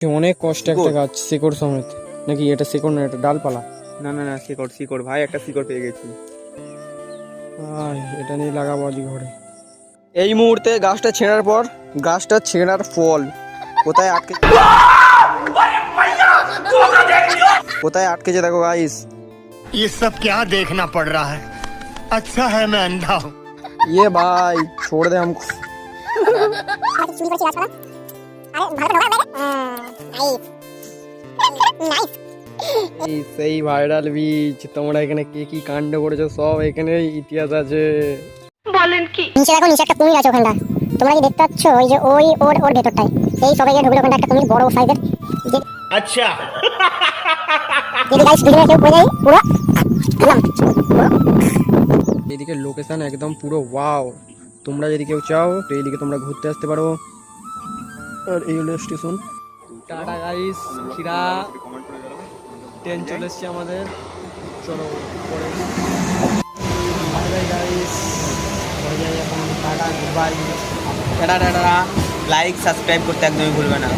অনেক কষ্ট একটা গাছ, শিকড় সমেত। নাকি এটা শিকড় না, এটা ডালপালা। না না না, শিকড় শিকড় ভাই, একটা শিকড় পেয়ে গেছি। এটা নিয়ে লাগাবো আজ ঘরে। এই মুহূর্তে গাছটা ছেঁড়ার পর, গাছটা ছেঁড়ার ফল কোথায় আটকে কোথায় আটকেছে দেখো গাইস। ये सब क्या देखना पड़ रहा है। अच्छा है मैं अंधा हूँ। ये भाई छोड़ दे हमको। এই সেই ভাইরাল বীজ, তোমরা এখানে কে কি কাণ্ড করেছো সব এখানে ইতিহাস আছে। নিচে দেখো, নিচে একটা কুমির আছে ওখানটা। তোমরা কি দেখতে পাচ্ছ? ওই যে ওর ভেতরটায় এই সবাই ঢুকলো ওখানটা একটা কুমির, বড় সাইজের। अच्छा যদি গাইস ভিডিও কেউ পড়ে যায় পুরো এদিকে লোকেশন একদম পুরো ওয়াও। তোমরা যদি কেউ চাও তো এইদিকে তোমরা ঘুরতে আসতে পারো। আর এই হলো স্টেশন। টাটা গাইস, খিরা ট্রেন চলে এসছে আমাদের। চলো পরে গাইস, এখন tata, good bye. Tata tata, like subscribe করতে একদমই ভুলবে না।